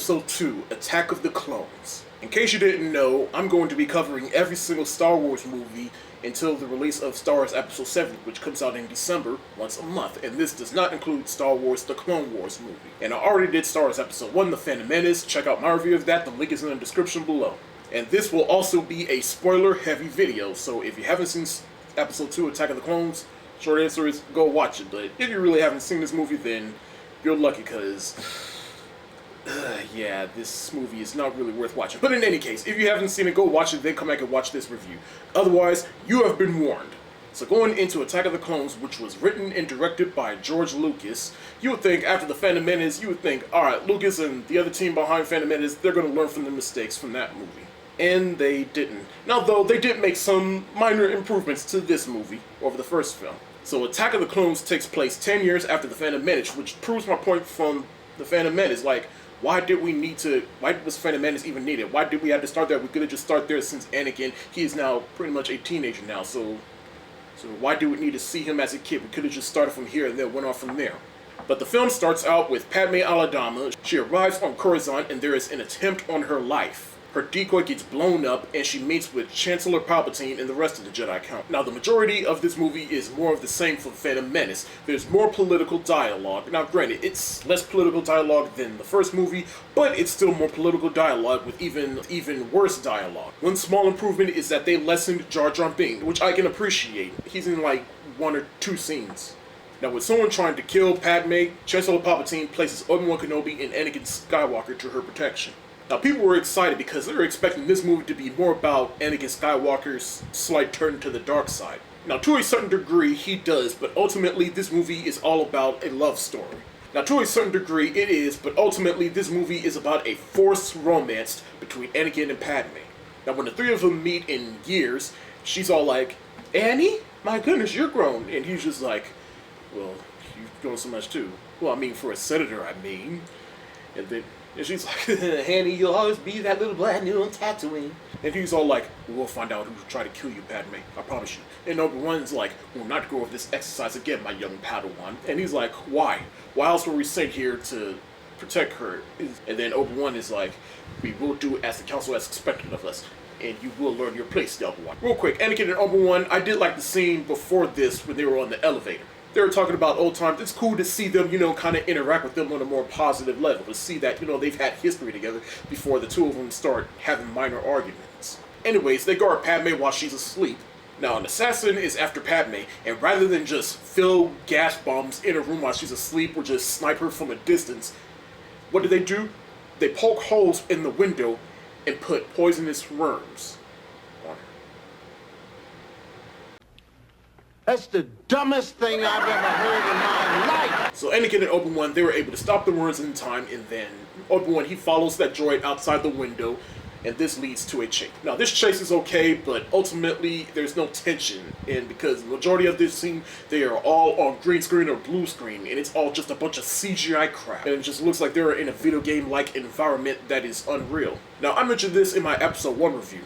Episode 2, Attack of the Clones. In case you didn't know, I'm going to be covering every single Star Wars movie until the release of Star Wars Episode 7, which comes out in December, once a month, and this does not include Star Wars The Clone Wars movie. And I already did Star Wars Episode 1, The Phantom Menace. Check out my review of that, the link is in the description below. And this will also be a spoiler-heavy video, so if you haven't seen Episode 2, Attack of the Clones, short answer is go watch it. But if you really haven't seen this movie, then you're lucky, because yeah, this movie is not really worth watching. But in any case, if you haven't seen it, go watch it, then come back and watch this review. Otherwise, you have been warned. So going into Attack of the Clones, which was written and directed by George Lucas, you would think after The Phantom Menace, you would think, alright, Lucas and the other team behind Phantom Menace, they're going to learn from the mistakes from that movie. And they didn't. Now though, they did make some minor improvements to this movie over the first film. So Attack of the Clones takes place 10 years after The Phantom Menace, which proves my point from The Phantom Menace. Like, why was Phantom Menace even needed? Why did we have to start there? We could have just started there since Anakin, he is now pretty much a teenager now, so why do we need to see him as a kid? We could have just started from here and then went on from there. But the film starts out with Padme Amidala. She arrives on Coruscant and there is an attempt on her life. Her decoy gets blown up and she meets with Chancellor Palpatine and the rest of the Jedi Council. Now the majority of this movie is more of the same for Phantom Menace. There's more political dialogue. Now granted, it's less political dialogue than the first movie, but it's still more political dialogue with even worse dialogue. One small improvement is that they lessened Jar Jar Binks, which I can appreciate. He's in like 1 or 2 scenes. Now with someone trying to kill Padme, Chancellor Palpatine places Obi-Wan Kenobi and Anakin Skywalker to her protection. Now, people were excited because they were expecting this movie to be more about Anakin Skywalker's slight turn to the dark side. Now, to a certain degree, he does, but ultimately, this movie is all about a love story. Now, to a certain degree, it is, but ultimately, this movie is about a forced romance between Anakin and Padme. Now, when the three of them meet in years, she's all like, "Annie? My goodness, you're grown." And he's just like, "Well, you've grown so much too." "Well, I mean, for a senator, I mean." And she's like, "Annie, you'll always be that little black new on Tatooine." And he's all like, "We'll find out who will try to kill you, Padme. I promise you." And Obi-Wan's like, "We'll not go over this exercise again, my young Padawan." And he's like, "Why? Why else were we sent here to protect her?" And then Obi-Wan is like, "We will do as the council has expected of us, and you will learn your place, Obi-Wan." Real quick, Anakin and Obi-Wan, I did like the scene before this when they were on the elevator. They were talking about old times. It's cool to see them, kind of interact with them on a more positive level. To see that, they've had history together before the two of them start having minor arguments. Anyways, they guard Padme while she's asleep. Now, an assassin is after Padme, and rather than just fill gas bombs in a room while she's asleep or just snipe her from a distance, what do? They poke holes in the window and put poisonous worms on her. That's the dumbest thing I've ever heard in my life. So Anakin and Obi-Wan, they were able to stop the worms in time, and then Obi-Wan, he follows that droid outside the window, and this leads to a chase. Now this chase is okay, but ultimately there's no tension, and because the majority of this scene, they are all on green screen or blue screen, and it's all just a bunch of CGI crap, and it just looks like they're in a video game-like environment that is unreal. Now I mentioned this in my episode 1 review.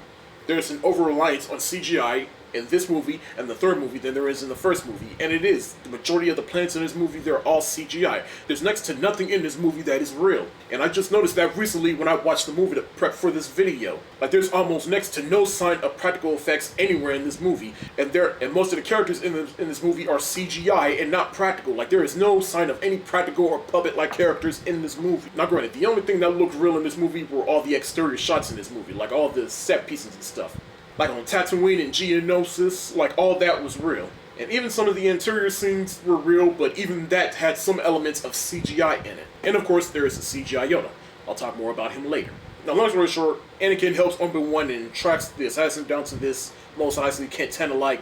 There's an over-reliance on CGI in this movie and the third movie than there is in the first movie, and it is. The majority of the planets in this movie, they're all CGI. There's next to nothing in this movie that is real, and I just noticed that recently when I watched the movie to prep for this video. Like, there's almost next to no sign of practical effects anywhere in this movie, and most of the characters in this movie are CGI and not practical. Like, there is no sign of any practical or puppet-like characters in this movie. Now granted, the only thing that looked real in this movie were all the exterior shots in this movie, like all the set pieces and stuff. Like on Tatooine and Geonosis, like all that was real. And even some of the interior scenes were real, but even that had some elements of CGI in it. And of course, there is a CGI Yoda. I'll talk more about him later. Now, long story short, Anakin helps Obi-Wan and tracks the assassin down to this most likely Cantana-like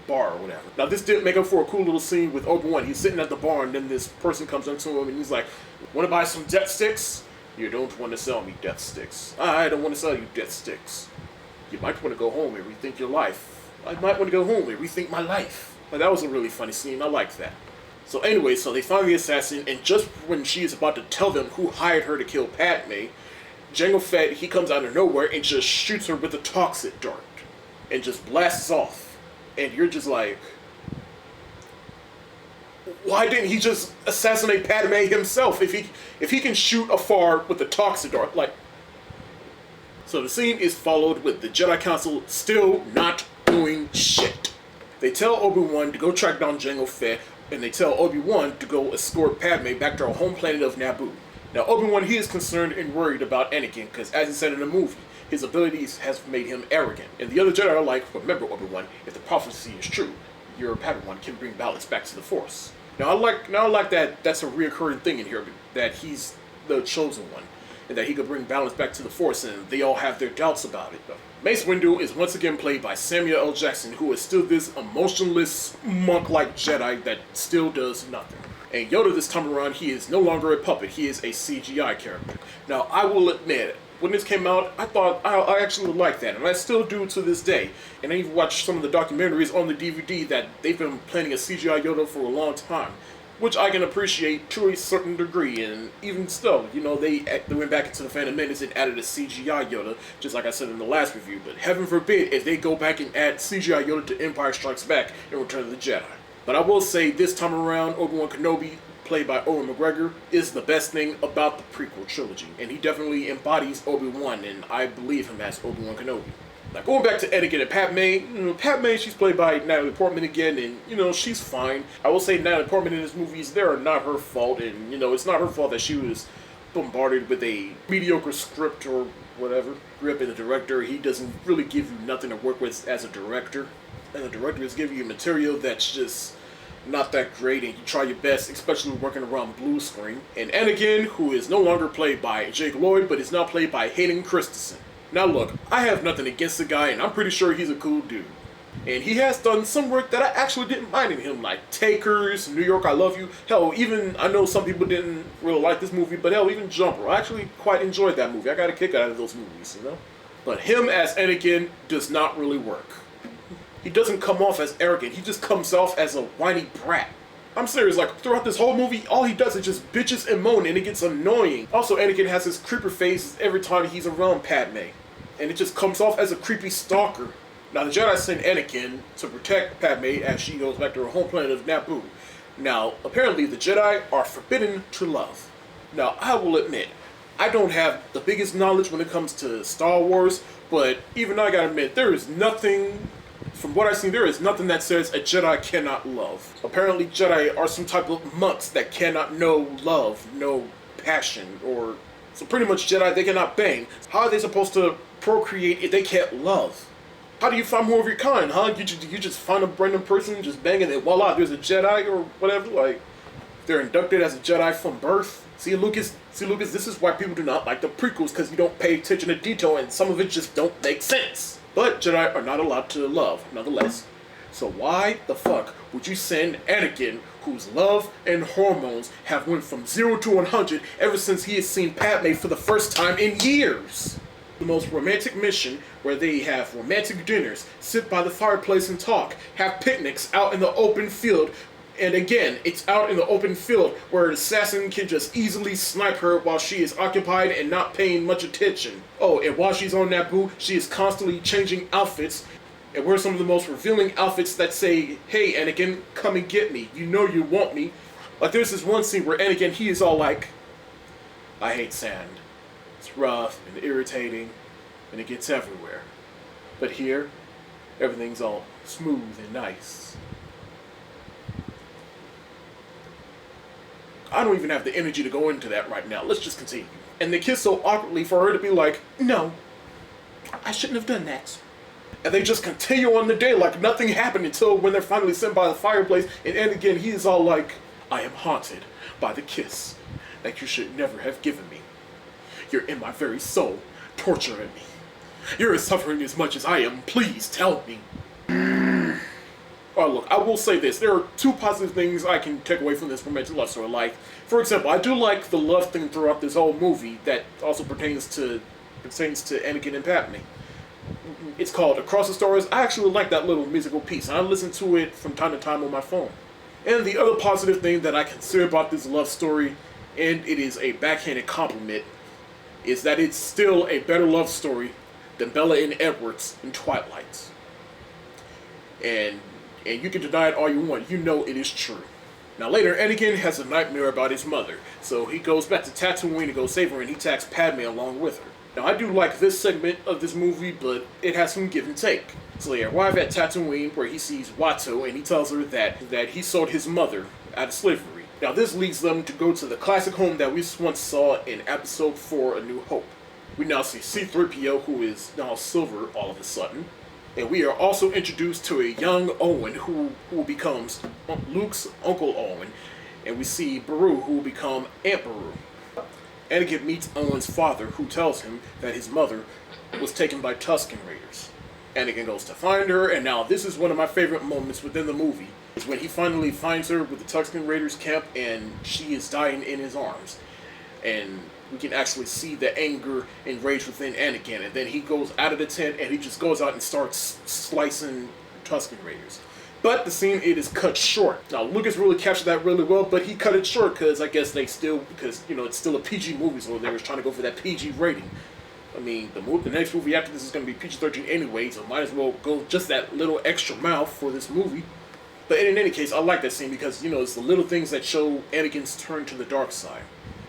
bar or whatever. Now, this did make up for a cool little scene with Obi-Wan. He's sitting at the bar, and then this person comes up to him, and he's like, "Want to buy some death sticks?" "You don't want to sell me death sticks." "I don't want to sell you death sticks." "You might want to go home and rethink your life." "I might want to go home and rethink my life." Like, that was a really funny scene. I liked that. So anyway, so they find the assassin, and just when she is about to tell them who hired her to kill Padme, Jango Fett, he comes out of nowhere and just shoots her with a toxic dart and just blasts off. And you're just like, Why didn't he just assassinate Padme himself if he can shoot afar with the Toxidor? Like, so the scene is followed with the Jedi Council still not doing shit. They tell Obi-Wan to go track down Jango Fett, and they tell Obi-Wan to go escort Padme back to her home planet of Naboo. Now, Obi-Wan, he is concerned and worried about Anakin, because as he said in the movie, his abilities has made him arrogant. And the other Jedi are like, remember, Obi-Wan, if the prophecy is true, your Padawan can bring balance back to the Force. Now I like that that's a reoccurring thing in here, that he's the chosen one, and that he could bring balance back to the Force, and they all have their doubts about it. Mace Windu is once again played by Samuel L. Jackson, who is still this emotionless, monk-like Jedi that still does nothing. And Yoda this time around, he is no longer a puppet, he is a CGI character. Now, I will admit, when this came out, I thought I actually liked that, and I still do to this day. And I even watched some of the documentaries on the DVD that they've been planning a CGI Yoda for a long time, which I can appreciate to a certain degree. And even still, you know, they went back into the Phantom Menace and added a CGI Yoda, just like I said in the last review. But heaven forbid if they go back and add CGI Yoda to Empire Strikes Back and Return of the Jedi. But I will say, this time around, Obi-Wan Kenobi, played by Owen McGregor, is the best thing about the prequel trilogy, and he definitely embodies Obi-Wan, and I believe him as Obi-Wan Kenobi. Now, going back to Anakin and Padme, Padme, she's played by Natalie Portman again, and, she's fine. I will say Natalie Portman in this movies, they are not her fault, and, it's not her fault that she was bombarded with a mediocre script or whatever. Grew up in the director, he doesn't really give you nothing to work with as a director, and the director is giving you material that's just not that great, and you try your best, especially working around blue screen. And Anakin, who is no longer played by Jake Lloyd, but is now played by Hayden Christensen. Now look, I have nothing against the guy, and I'm pretty sure he's a cool dude. And he has done some work that I actually didn't mind in him, like Takers, New York, I Love You. Hell, even, I know some people didn't really like this movie, but hell, even Jumper. I actually quite enjoyed that movie. I got a kick out of those movies, But him as Anakin does not really work. He doesn't come off as arrogant, he just comes off as a whiny brat. I'm serious, like, throughout this whole movie, all he does is just bitches and moan, and it gets annoying. Also, Anakin has his creeper face every time he's around Padme, and it just comes off as a creepy stalker. Now, the Jedi send Anakin to protect Padme as she goes back to her home planet of Naboo. Now, apparently, the Jedi are forbidden to love. Now, I will admit, I don't have the biggest knowledge when it comes to Star Wars, but even I gotta admit, there is nothing... From what I've seen, there is nothing that says a Jedi cannot love. Apparently, Jedi are some type of monks that cannot know love, know passion, or... So pretty much Jedi, they cannot bang. How are they supposed to procreate if they can't love? How do you find more of your kind, huh? You just find a random person, just bang, and then voila, there's a Jedi or whatever? Like, they're inducted as a Jedi from birth. See, Lucas, this is why people do not like the prequels, because you don't pay attention to detail, and some of it just don't make sense. But Jedi are not allowed to love, nonetheless. So why the fuck would you send Anakin, whose love and hormones have went from 0 to 100 ever since he has seen Padme for the first time in years? The most romantic mission, where they have romantic dinners, sit by the fireplace and talk, have picnics out in the open field. And again, it's out in the open field where an assassin can just easily snipe her while she is occupied and not paying much attention. Oh, and while she's on Naboo, she is constantly changing outfits and wears some of the most revealing outfits that say, "Hey Anakin, come and get me. You know you want me." Like there's this one scene where Anakin, he is all like, "I hate sand. It's rough and irritating and it gets everywhere. But here, everything's all smooth and nice." I don't even have the energy to go into that right now. Let's just continue. And they kiss so awkwardly for her to be like, "No, I shouldn't have done that." And they just continue on the day like nothing happened until when they're finally sent by the fireplace. And again, he is all like, "I am haunted by the kiss that you should never have given me. You're in my very soul, torturing me. You're suffering as much as I am. Please tell me." Oh, look, I will say this. There are two positive things I can take away from this romantic love story. Like, for example, I do like the love thing throughout this whole movie that also pertains to Anakin and Padme. It's called Across the Stars. I actually like that little musical piece. I listen to it from time to time on my phone. And the other positive thing that I consider about this love story, and it is a backhanded compliment, is that it's still a better love story than Bella and Edward's in Twilight. And you can deny it all you want. You know it is true. Now later, Anakin has a nightmare about his mother, so he goes back to Tatooine to go save her, and he takes Padme along with her. Now I do like this segment of this movie, but it has some give and take. So they arrive at Tatooine, where he sees Watto, and he tells her that he sold his mother out of slavery. Now this leads them to go to the classic home that we once saw in Episode 4, A New Hope. We now see C-3PO, who is now silver all of a sudden. And we are also introduced to a young Owen who becomes Luke's Uncle Owen. And we see Beru, who will become Aunt Beru. Anakin meets Owen's father, who tells him that his mother was taken by Tusken Raiders. Anakin goes to find her, and now this is one of my favorite moments within the movie. Is when he finally finds her with the Tusken Raiders camp, and she is dying in his arms. And we can actually see the anger and rage within Anakin, and then he goes out of the tent and he just goes out and starts slicing Tusken Raiders. But the scene, it is cut short. Now Lucas really captured that really well, but he cut it short because I guess it's still a PG movie, so they were trying to go for that PG rating. I mean, the next movie after this is going to be PG-13 anyway, so might as well go just that little extra mile for this movie. But in any case, I like that scene because, it's the little things that show Anakin's turn to the dark side.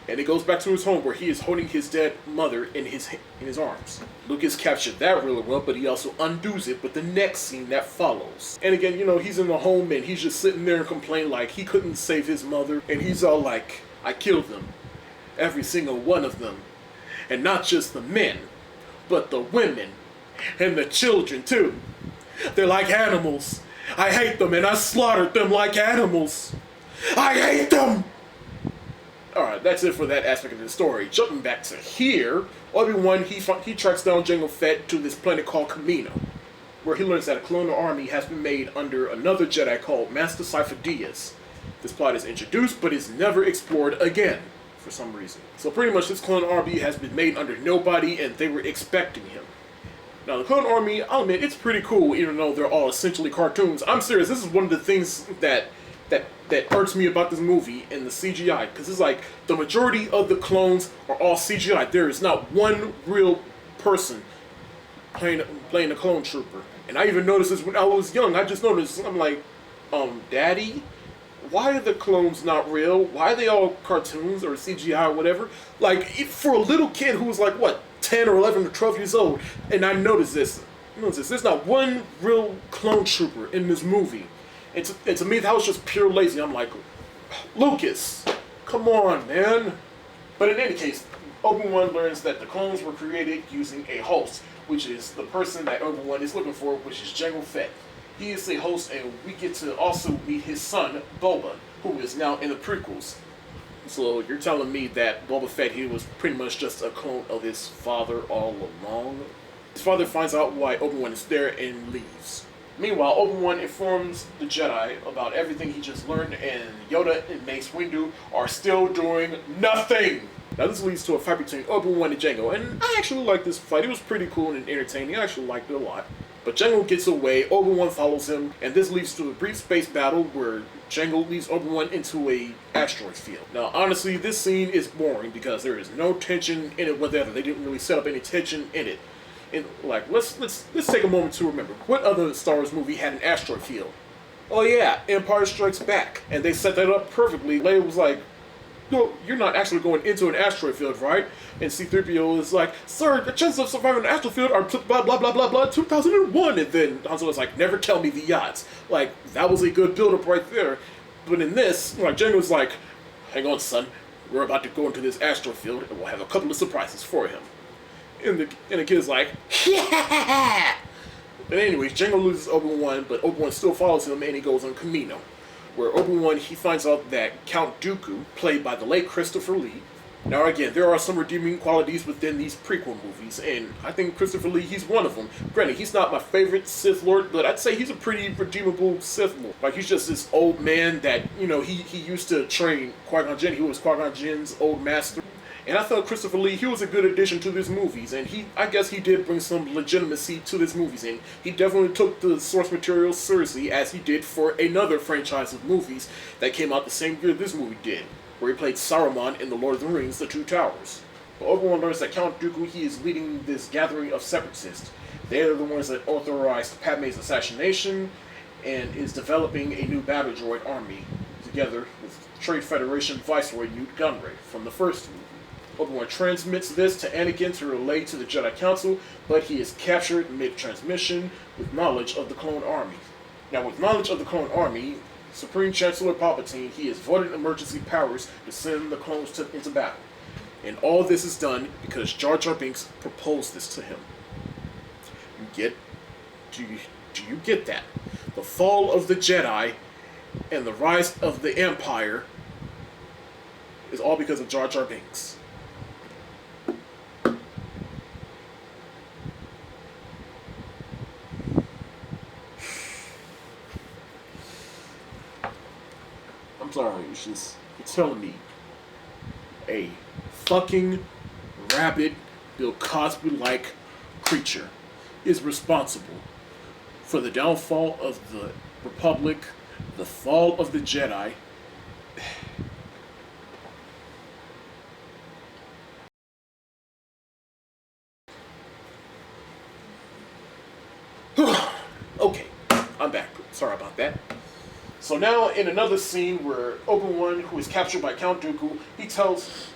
And it goes back to his home where he is holding his dead mother in his arms. Lucas captured that really well, but he also undoes it with the next scene that follows. And again, he's in the home and he's just sitting there and complaining like he couldn't save his mother. And he's all like, I killed them. Every single one of them. And not just the men, but the women. And the children too. They're like animals. I hate them and I slaughtered them like animals. I hate them! Alright, that's it for that aspect of the story. Jumping back to here, Obi-Wan, he tracks down Jango Fett to this planet called Kamino, where he learns that a clone army has been made under another Jedi called Master Cypher Diaz. This plot is introduced, but is never explored again, for some reason. So pretty much this clone army has been made under nobody, and they were expecting him. Now the clone army, I'll admit, it's pretty cool, even though they're all essentially cartoons. I'm serious, this is one of the things that irks me about this movie and the CGI, because it's like the majority of the clones are all CGI. There is not one real person playing a clone trooper. And I even noticed this when I was young. I just noticed, I'm like, Daddy, why are the clones not real? Why are they all cartoons or CGI or whatever? Like, for a little kid who was like, what, 10 or 11 or 12 years old, and I noticed this. There's not one real clone trooper in this movie. And to me, that was just pure lazy. I'm like, Lucas, come on, man. But in any case, Obi-Wan learns that the clones were created using a host, which is the person that Obi-Wan is looking for, which is Jango Fett. He is a host, and we get to also meet his son, Boba, who is now in the prequels. So you're telling me that Boba Fett here was pretty much just a clone of his father all along? His father finds out why Obi-Wan is there and leaves. Meanwhile, Obi-Wan informs the Jedi about everything he just learned, and Yoda and Mace Windu are still doing nothing! Now this leads to a fight between Obi-Wan and Jango, and I actually like this fight. It was pretty cool and entertaining. I actually liked it a lot. But Jango gets away, Obi-Wan follows him, and this leads to a brief space battle where Jango leads Obi-Wan into a asteroid field. Now honestly, this scene is boring because there is no tension in it whatever. They didn't really set up any tension in it. And like, let's take a moment to remember, what other Star Wars movie had an asteroid field? Oh yeah, Empire Strikes Back. And they set that up perfectly. Leia was like, no, you're not actually going into an asteroid field, right? And C-3PO is like, sir, the chances of surviving an asteroid field are blah, blah, blah, blah, blah, 2001. And then Han Solo's like, never tell me the odds. Like, that was a good build-up right there. But in this, like, Jango's like, hang on, son. We're about to go into this asteroid field, and we'll have a couple of surprises for him. And the kid's like, yeah! But anyways, Jango loses Obi-Wan, but Obi-Wan still follows him, and he goes on Kamino, where Obi-Wan, he finds out that Count Dooku, played by the late Christopher Lee. Now again, there are some redeeming qualities within these prequel movies, and I think Christopher Lee, he's one of them. Granted, he's not my favorite Sith Lord, but I'd say he's a pretty redeemable Sith Lord. Like, he's just this old man that, he used to train Qui-Gon Jinn. He was Qui-Gon Jinn's old master. And I thought Christopher Lee, he was a good addition to these movies, and I guess he did bring some legitimacy to these movies, and he definitely took the source material seriously, as he did for another franchise of movies that came out the same year this movie did, where he played Saruman in The Lord of the Rings, The Two Towers. But Obi-Wan learns that Count Dooku, he is leading this gathering of separatists. They're the ones that authorized Padme's assassination, and is developing a new battle droid army together with Trade Federation Viceroy Newt Gunray from the first movie. Obi-Wan transmits this to Anakin to relay to the Jedi Council, but he is captured mid-transmission with knowledge of the Clone Army. Now, with knowledge of the Clone Army, Supreme Chancellor Palpatine, he has voted emergency powers to send the clones into battle. And all this is done because Jar Jar Binks proposed this to him. Do you get that? The fall of the Jedi and the rise of the Empire is all because of Jar Jar Binks. I'm sorry, you're telling me a fucking rabid Bill Cosby-like creature is responsible for the downfall of the Republic, the fall of the Jedi. Okay, I'm back. Sorry about that. So now in another scene where Obi-Wan, who is captured by Count Dooku,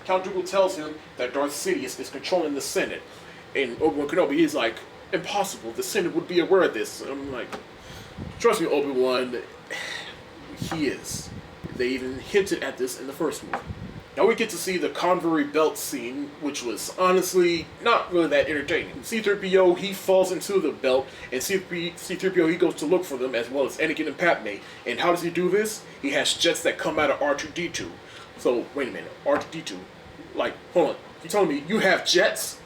Count Dooku tells him that Darth Sidious is controlling the Senate. And Obi-Wan Kenobi is like, impossible, the Senate would be aware of this. I'm like, trust me, Obi-Wan, he is. They even hinted at this in the first movie. Now we get to see the Convery belt scene, which was honestly not really that entertaining. C-3PO, he falls into the belt, and C-3PO, he goes to look for them, as well as Anakin and Padme. And how does he do this? He has jets that come out of R2-D2. So, wait a minute, R2-D2? Like, hold on, you telling me you have jets?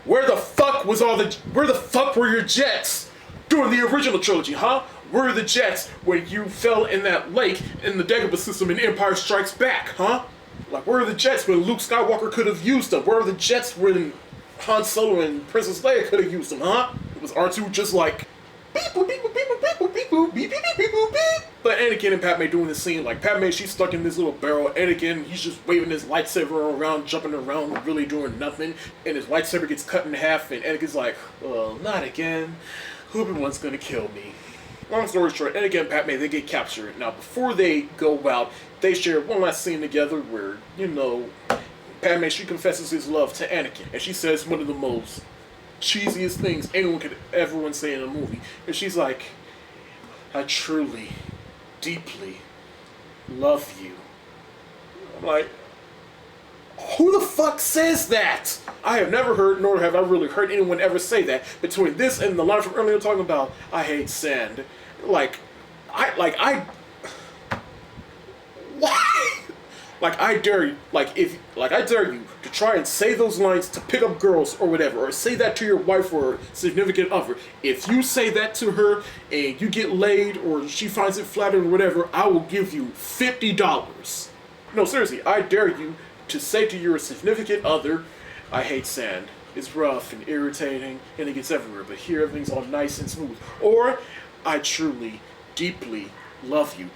Where the fuck were your jets during the original trilogy, huh? Where are the jets when you fell in that lake in the Dagobah system in Empire Strikes Back, huh? Like, where are the jets when Luke Skywalker could have used them? Where are the jets when Han Solo and Princess Leia could have used them, huh? It was R2 just like, beep, boop, beep, boop, beep, boop, beep, boop, beep, boop, beep, beep, beep, beep, boop, beep. But Anakin and Padme doing the scene, like, Padme, she's stuck in this little barrel. Anakin, he's just waving his lightsaber around, jumping around, really doing nothing. And his lightsaber gets cut in half, and Anakin's like, well, not again. Obi-Wan's gonna kill me. Long story short, Anakin and Padme, they get captured. Now, before they go out, they share one last scene together where, you know, Padme, she confesses his love to Anakin. And she says one of the most cheesiest things anyone could ever say in a movie. And she's like, I truly, deeply love you. I'm like, who the fuck says that? I have never heard, nor have I really heard anyone ever say that. Between this and the line from earlier talking about, I hate sand. Why? I dare you, I dare you to try and say those lines to pick up girls or whatever, or say that to your wife or significant other. If you say that to her and you get laid or she finds it flattering or whatever, I will give you $50. No, seriously, I dare you to say to your significant other, I hate sand. It's rough and irritating and it gets everywhere, but here everything's all nice and smooth. Or, I truly, deeply love you.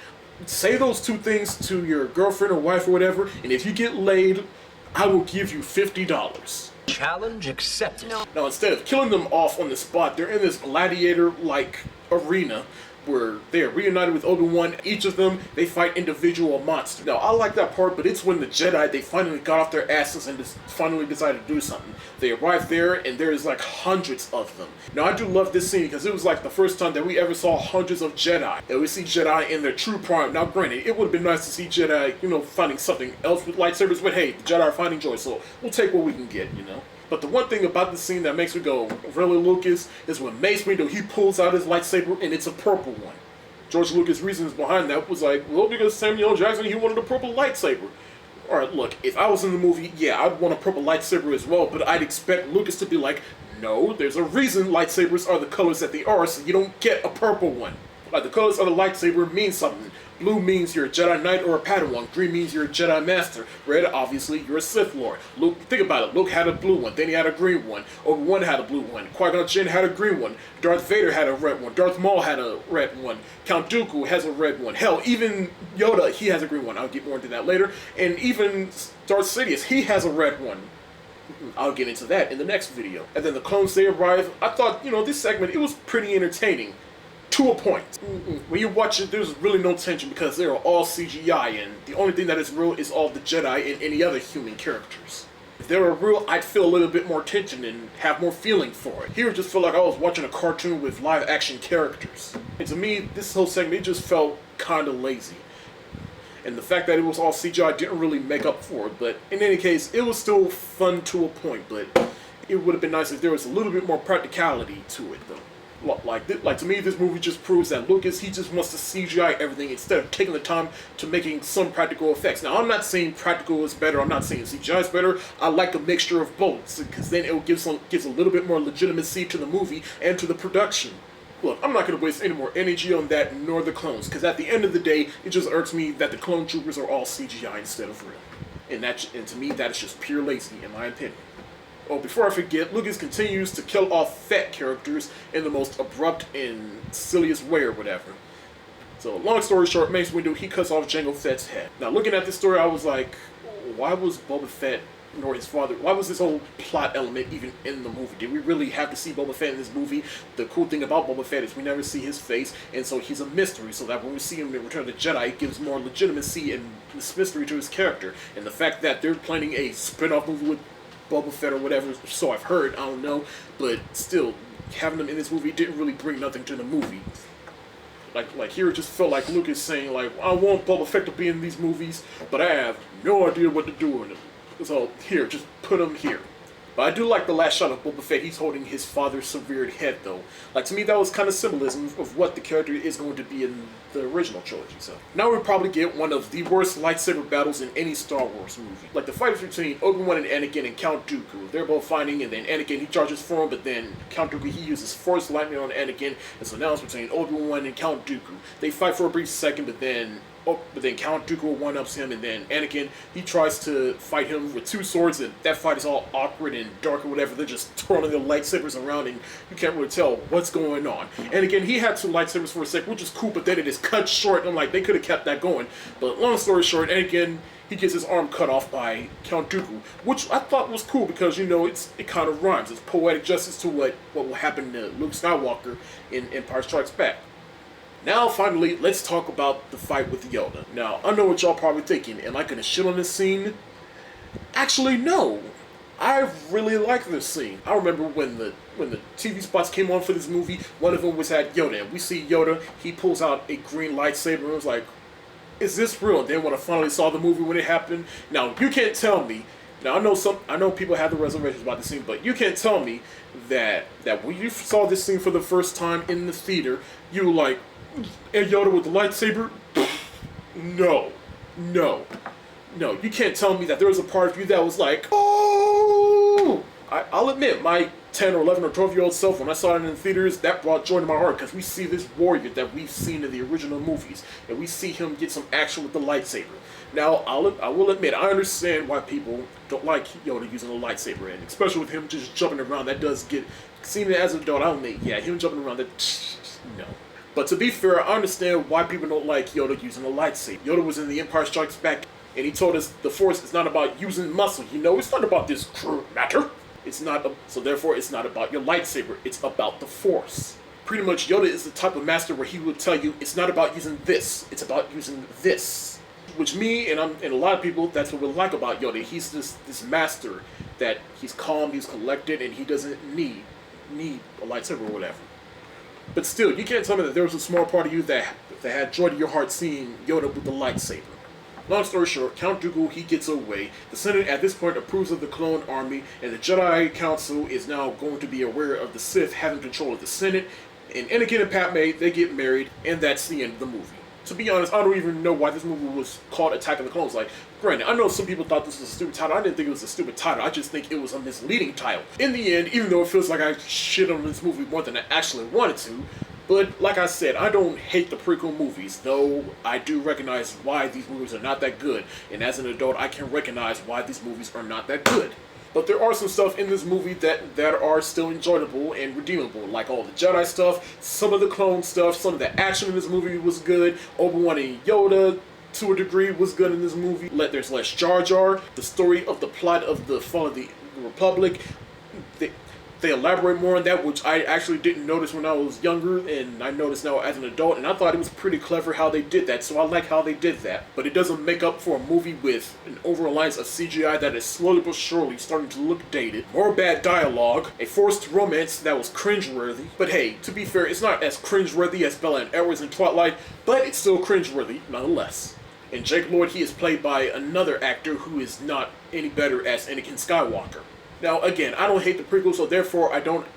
Say those two things to your girlfriend or wife or whatever, and if you get laid, I will give you $50. Challenge accepted. No. Now, instead of killing them off on the spot, they're in this gladiator-like arena where they are reunited with Obi-Wan. Each of them, they fight individual monsters. Now, I like that part, but it's when the Jedi, they finally got off their asses and finally decided to do something. They arrived there, and there's like hundreds of them. Now, I do love this scene because it was like the first time that we ever saw hundreds of Jedi. That we see Jedi in their true prime. Now, granted, it would have been nice to see Jedi, you know, finding something else with lightsabers, but hey, the Jedi are finding joy, so we'll take what we can get, you know? But the one thing about the scene that makes me go, really, Lucas, is when Mace Windu, he pulls out his lightsaber, and it's a purple one. George Lucas' reasons behind that was like, well, because Samuel L. Jackson, he wanted a purple lightsaber. Alright, look, if I was in the movie, yeah, I'd want a purple lightsaber as well, but I'd expect Lucas to be like, no, there's a reason lightsabers are the colors that they are, so you don't get a purple one. Like, the colors of the lightsaber mean something. Blue means you're a Jedi Knight or a Padawan. Green means you're a Jedi Master. Red, obviously, you're a Sith Lord. Luke, think about it. Luke had a blue one, then he had a green one. Obi-Wan had a blue one. Qui-Gon Jinn had a green one. Darth Vader had a red one. Darth Maul had a red one. Count Dooku has a red one. Hell, even Yoda, he has a green one. I'll get more into that later. And even Darth Sidious, he has a red one. I'll get into that in the next video. And then the clones, they arrive. I thought, you know, this segment, it was pretty entertaining. to a point. When you watch it, there's really no tension because they're all CGI, and the only thing that is real is all the Jedi and any other human characters. If they were real, I'd feel a little bit more tension and have more feeling for it. Here, it just felt like I was watching a cartoon with live action characters. And to me, this whole segment, it just felt kind of lazy. And the fact that it was all CGI didn't really make up for it, but in any case, it was still fun to a point, but it would have been nice if there was a little bit more practicality to it, though. Like to me, this movie just proves that Lucas, he just wants to CGI everything instead of taking the time to making some practical effects. Now, I'm not saying practical is better, I'm not saying CGI is better, I like a mixture of both, because then it gives a little bit more legitimacy to the movie and to the production. Look, I'm not going to waste any more energy on that, nor the clones, because at the end of the day, it just irks me that the clone troopers are all CGI instead of real. And to me, that is just pure lazy, in my opinion. Oh, before I forget, Lucas continues to kill off fat characters in the most abrupt and silliest way or whatever. So, long story short, Mace Windu, he cuts off Jango Fett's head. Now, looking at this story, I was like, why was Boba Fett, nor his father, why was this whole plot element even in the movie? Did we really have to see Boba Fett in this movie? The cool thing about Boba Fett is we never see his face, and so he's a mystery, so that when we see him in Return of the Jedi, it gives more legitimacy and mystery to his character. And the fact that they're planning a spin-off movie with Boba Fett or whatever, so I've heard, I don't know, but still, having them in this movie didn't really bring nothing to the movie. Like here it just felt like Lucas saying, like, I want Boba Fett to be in these movies, but I have no idea what to do with him. So here, just put him here. But I do like the last shot of Boba Fett, he's holding his father's severed head, though. Like, to me, that was kind of symbolism of what the character is going to be in the original trilogy, so. Now we'll probably get one of the worst lightsaber battles in any Star Wars movie. Like, the fight between Obi-Wan and Anakin and Count Dooku. They're both fighting, and then Anakin, he charges for him, but then Count Dooku, he uses Force Lightning on Anakin, and so now it's between Obi-Wan and Count Dooku. They fight for a brief second, but then Count Dooku one-ups him, and then Anakin, he tries to fight him with two swords, and that fight is all awkward and dark or whatever. They're just twirling their lightsabers around, and you can't really tell what's going on. And again, he had two lightsabers for a sec, which is cool, but then it is cut short, and I'm like, they could have kept that going. But long story short, Anakin, he gets his arm cut off by Count Dooku, which I thought was cool because, you know, it kind of rhymes. It's poetic justice to what will happen to Luke Skywalker in Empire Strikes Back. Now, finally, let's talk about the fight with Yoda. Now, I know what y'all probably thinking. Am I going to shit on this scene? Actually, no. I really like this scene. I remember when the TV spots came on for this movie, one of them was at Yoda. And we see Yoda, he pulls out a green lightsaber and was like, is this real? And then when I finally saw the movie when it happened, now, you can't tell me. Now, I know people have the reservations about the scene, but you can't tell me that when you saw this scene for the first time in the theater, you were like, and Yoda with the lightsaber? No. You can't tell me that there was a part of you that was like, oh! I'll admit, my 10 or 11 or 12-year-old self, when I saw it in the theaters, that brought joy to my heart, because we see this warrior that we've seen in the original movies, and we see him get some action with the lightsaber. Now, I will admit, I understand why people don't like Yoda using a lightsaber, and especially with him just jumping around, that does get, seeing it as an adult, I'll admit, yeah, him jumping around, that, no. But to be fair, I understand why people don't like Yoda using a lightsaber. Yoda was in The Empire Strikes Back, and he told us the Force is not about using muscle. You know, it's not about this crude matter. It's not, so therefore it's not about your lightsaber. It's about the Force. Pretty much, Yoda is the type of master where he will tell you, it's not about using this. It's about using this. Which me and a lot of people, that's what we like about Yoda. He's this master that he's calm, he's collected, and he doesn't need a lightsaber or whatever. But still, you can't tell me that there was a small part of you that had joy to your heart seeing Yoda with the lightsaber. Long story short, Count Dooku, he gets away. The Senate at this point approves of the clone army, and the Jedi Council is now going to be aware of the Sith having control of the Senate. And Anakin and Padme, they get married, and that's the end of the movie. To be honest, I don't even know why this movie was called Attack of the Clones. Like, granted, I know some people thought this was a stupid title. I didn't think it was a stupid title. I just think it was a misleading title. In the end, even though it feels like I shit on this movie more than I actually wanted to, but like I said, I don't hate the prequel movies, though I do recognize why these movies are not that good. And as an adult, I can recognize why these movies are not that good. But there are some stuff in this movie that are still enjoyable and redeemable, like all the Jedi stuff, some of the clone stuff, some of the action in this movie was good. Obi-Wan and Yoda, to a degree, was good in this movie. There's less Jar Jar. The story of the plot of the fall of the Republic, They elaborate more on that, which I actually didn't notice when I was younger, and I noticed now as an adult, and I thought it was pretty clever how they did that, so I like how they did that. But it doesn't make up for a movie with an over-reliance of CGI that is slowly but surely starting to look dated, more bad dialogue, a forced romance that was cringeworthy. But hey, to be fair, it's not as cringeworthy as Bella and Edward's in Twilight, but it's still cringeworthy nonetheless. And Jake Lloyd, he is played by another actor who is not any better as Anakin Skywalker. Now, again, I don't hate the prequel, so therefore I don't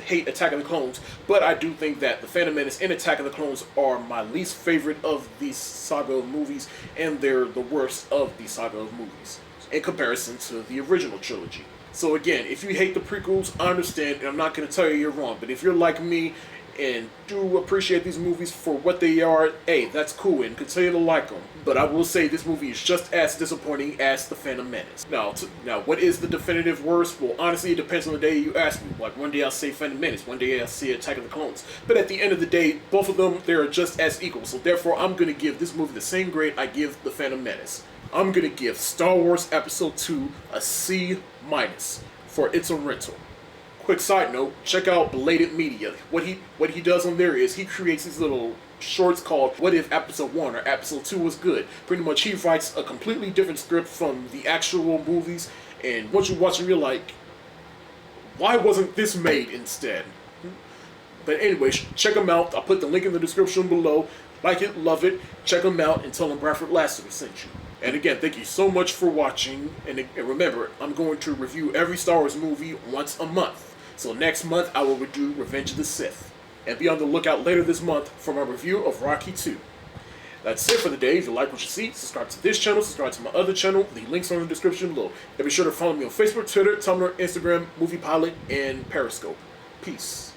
hate Attack of the Clones, but I do think that The Phantom Menace and Attack of the Clones are my least favorite of these saga of movies, and they're the worst of the saga of movies, in comparison to the original trilogy. So again, if you hate the prequels, I understand, and I'm not going to tell you you're wrong, but if you're like me, and do appreciate these movies for what they are, hey, that's cool, and continue to like them. But I will say this movie is just as disappointing as The Phantom Menace. Now, what is the definitive worst? Well, honestly, it depends on the day you ask me. Like, one day I'll say Phantom Menace, one day I'll say Attack of the Clones. But at the end of the day, both of them, they are just as equal. So therefore, I'm going to give this movie the same grade I give The Phantom Menace. I'm going to give Star Wars Episode II a C- for It's a Rental. Quick side note, check out Belated Media. What he does on there is he creates these little shorts called What If Episode 1 or Episode 2 Was Good. Pretty much he writes a completely different script from the actual movies, and once you watch them, you're like, why wasn't this made instead? But anyway, check them out. I'll put the link in the description below. Like it, love it, check them out, and tell them Bradford Lassiter sent you. And again, thank you so much for watching, and remember, I'm going to review every Star Wars movie once a month. So next month, I will do Revenge of the Sith. And be on the lookout later this month for my review of Rocky 2. That's it for the day. If you like what you see, subscribe to this channel, subscribe to my other channel. The links are in the description below. And be sure to follow me on Facebook, Twitter, Tumblr, Instagram, Movie Pilot, and Periscope. Peace.